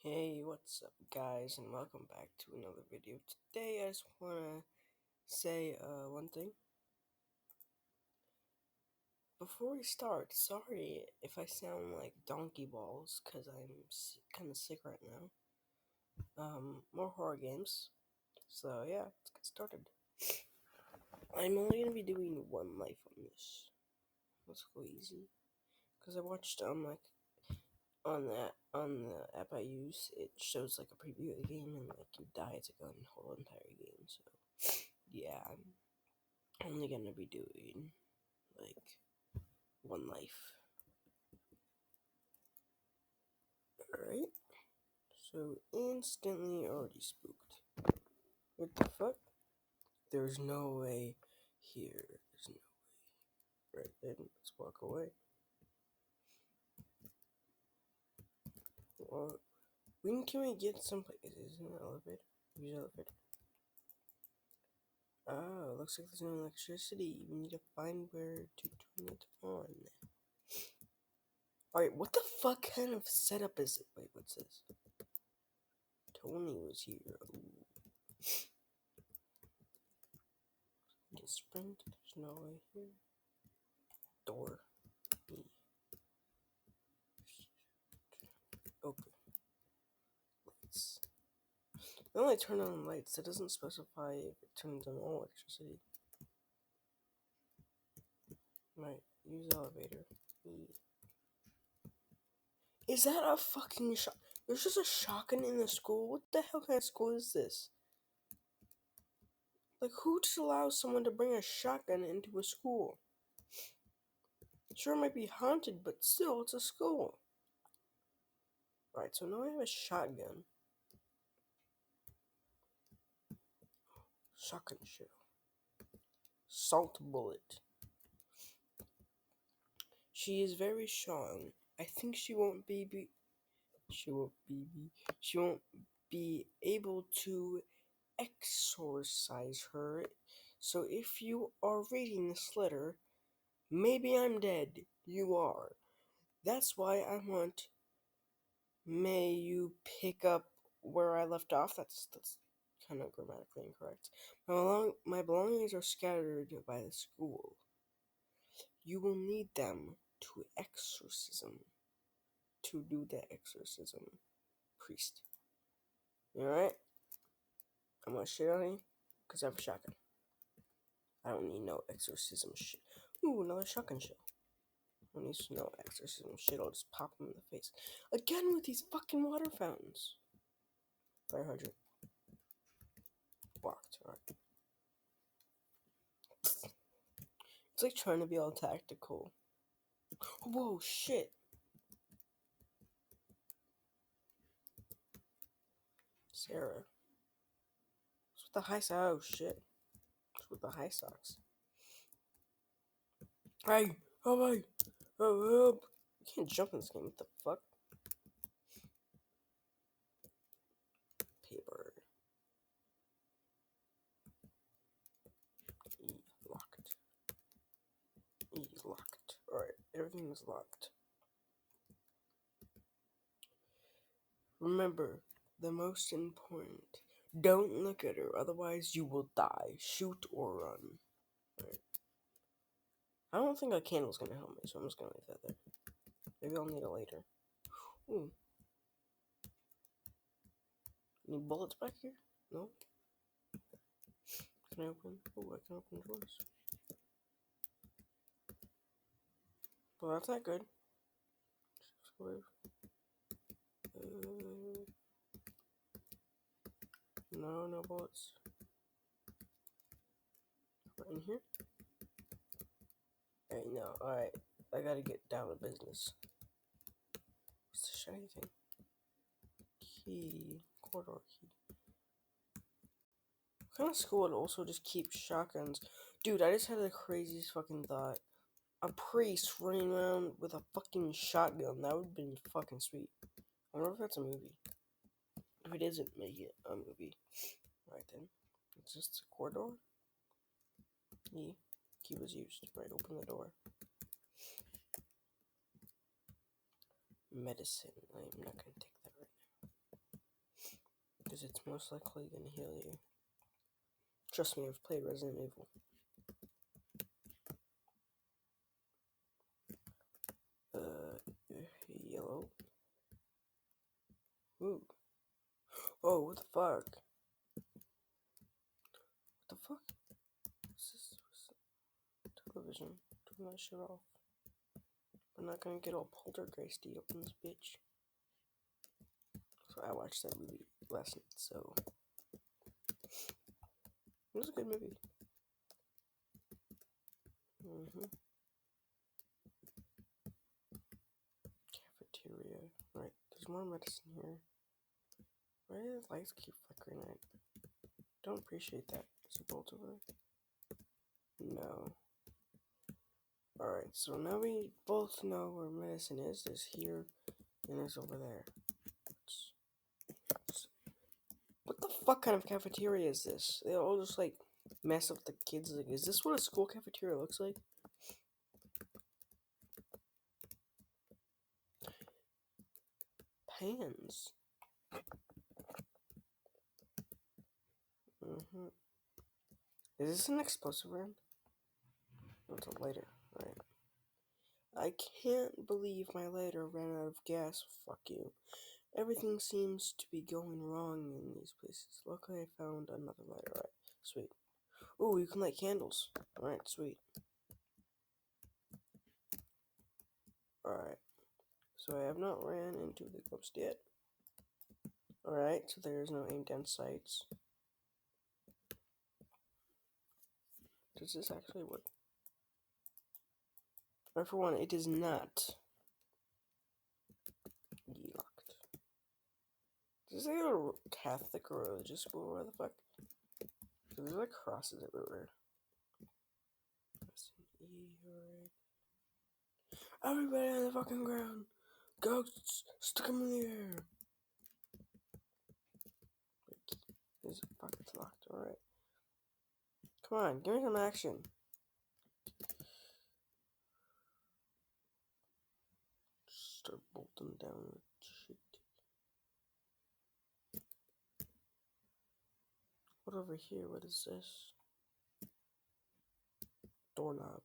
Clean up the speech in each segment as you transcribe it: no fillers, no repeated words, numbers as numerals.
Hey, what's up guys, and welcome back to another video. Today I just want to say one thing. Before we start, sorry if I sound like donkey balls, because I'm kind of sick right now. More horror games. So yeah, let's get started. I'm only going to be doing one life on this. Let's go easy. Because I watched, on the app I use, it shows like a preview of the game, and like you die to go in the whole entire game, so yeah, I'm only gonna be doing like one life. Alright, so instantly already spooked. What the fuck? There's no way here. There's no way. Right then, let's walk away. Well, when can we get someplace? Is it an elevator? Use elevator. Oh, looks like there's no electricity. We need to find where to turn it on. Alright, what the fuck kind of setup is it? Wait, what's this? Tony was here. Ooh. You can sprint. There's no way here. Door. Open. Lights. They only turn on lights. It doesn't specify if it turns on all electricity. Right. Use elevator. Is that a fucking shot? There's just a shotgun in the school? What the hell kind of school is this? Like, who just allows someone to bring a shotgun into a school? Sure, it might be haunted, but still, it's a school. Right, so now I have a shotgun. Shotgun shell. Salt bullet. She is very strong. I think she won't be able to exorcise her. So if you are reading this letter, maybe I'm dead. You are. That's why I want. May you pick up where I left off. That's kind of grammatically incorrect. My belongings are scattered by the school. You will need them to do the exorcism. Priest. You alright? I'm gonna shit on you because I have a shotgun. I don't need no exorcism shit. Ooh, another shotgun shell. I don't need no exorcism shit. I'll just pop them in the face. Again with these fucking water fountains. Fire hydrant. Blocked. Alright. It's like trying to be all tactical. Whoa, shit. Sarah. What's with the high socks? Oh, shit. What's with the high socks? Hey! Oh, hey! Oh, help! You can't jump in this game. What the fuck? Paper. E locked. E locked. Alright, everything is locked. Remember, the most important. Don't look at her, otherwise you will die. Shoot or run. Right. I don't think a candle's gonna help me, so I'm just gonna leave that there. Maybe I'll need it later. Ooh. Any bullets back here? No? Can I open? Oh, I can open doors. Well, that's not good. No, no bullets. Right in here? Hey, no, alright. I gotta get down to business. What's the shiny thing? Key. Corridor key. What kind of school would also just keep shotguns? Dude, I just had the craziest fucking thought. A priest running around with a fucking shotgun. That would have been fucking sweet. I wonder if that's a movie. If it isn't, make it a movie. Right then. It's just a corridor. E. Key was used. Right, open the door. Medicine. I'm not gonna take that right now. because it's most likely gonna heal you. Trust me, I've played Resident Evil. Yellow. Ooh. Oh, what the fuck? What the fuck? What's this? Television. Turn that shit off. I'm not gonna get all poltergeisty up in this bitch. So I watched that movie last night, so it was a good movie. Cafeteria. Right, there's more medicine here. Why do the lights keep flickering? I don't appreciate that. Is it bolt over there? No. Alright, so now we both know where medicine is. There's here, and there's over there. What the fuck kind of cafeteria is this? They all just like mess up the kids. Like, is this what a school cafeteria looks like? Pans. Is this an explosive round? Oh, it's a lighter. Alright. I can't believe my lighter ran out of gas. Fuck you. Everything seems to be going wrong in these places. Luckily, I found another lighter. Alright, sweet. Ooh, you can light candles. Alright, sweet. Alright. So I have not ran into the ghost yet. Alright, so there's no aim down sights. Does this actually work? Or for one, it is not. Locked. Is this like a Catholic or religious school? Where the fuck? There's like crosses everywhere. Everybody on the fucking ground! Ghosts! Stick them in the air! This fuck, it's locked. Alright. Come on, give me some action. Start bolting down the shit. What over here? What is this? Doorknob.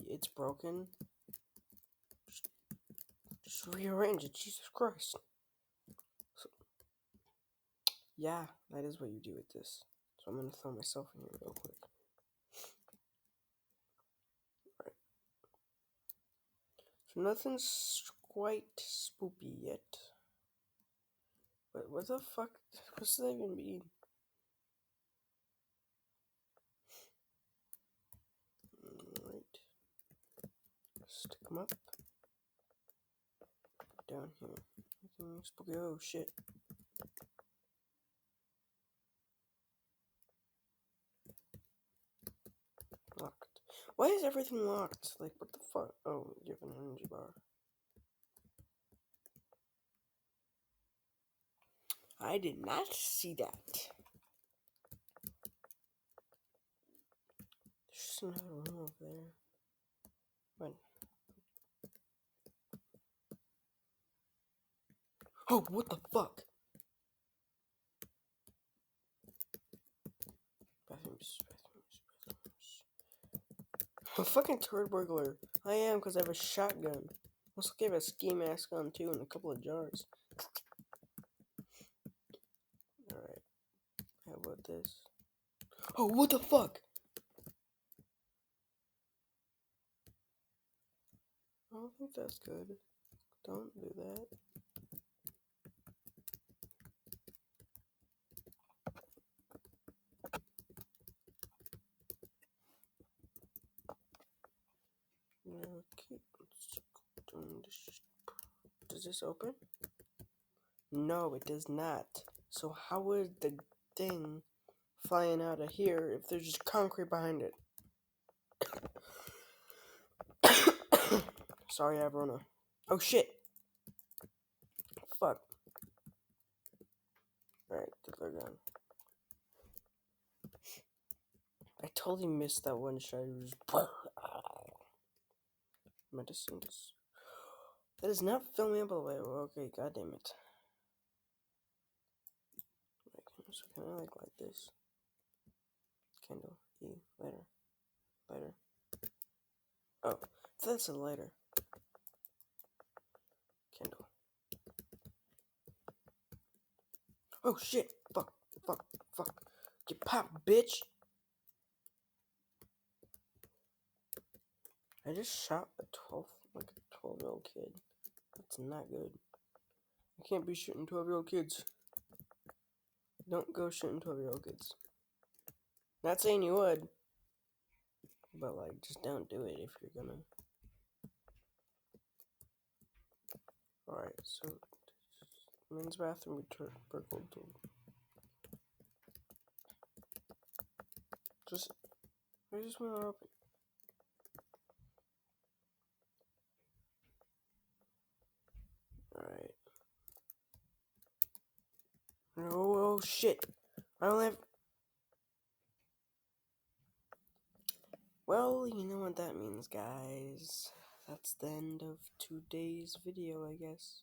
It's broken. Just rearrange it, Jesus Christ. So, yeah, that is what you do with this. So I'm gonna throw myself in here real quick. Alright. So nothing's quite spoopy yet. But what the fuck? What's that even mean? Alright. Stick them up. Down here. Nothing spooky. Oh shit. Locked. Why is everything locked? Like, what the fuck? Oh, you have an energy bar. I did not see that. There's just another room over there. What? Oh, what the fuck? Bathrooms. A fucking turd burglar. I am, because I have a shotgun. Also gave a ski mask on too and a couple of jars. Alright. How about this? Oh, what the fuck? I don't think that's good. Don't do that. Okay. Does this open? No, it does not. So how would the thing flying out of here if there's just concrete behind it? Sorry, Avrona. Oh shit. Fuck. Alright, they're gone. I totally missed that one shot. Medicines. That is not filling up all the way. Okay, god damn it. So can I like light this? Candle. E. Lighter. Lighter. Oh, that's a lighter. Candle. Oh shit! Fuck! Fuck! Fuck! Get popped, bitch! I just shot a 12-year-old kid. That's not good. I can't be shooting 12-year-old kids. Don't go shooting 12-year-old kids. Not saying you would, but like, just don't do it if you're gonna. Alright, so men's bathroom burgled. I just want to open. Alright. Oh shit! I don't have. Well, you know what that means, guys. That's the end of today's video, I guess.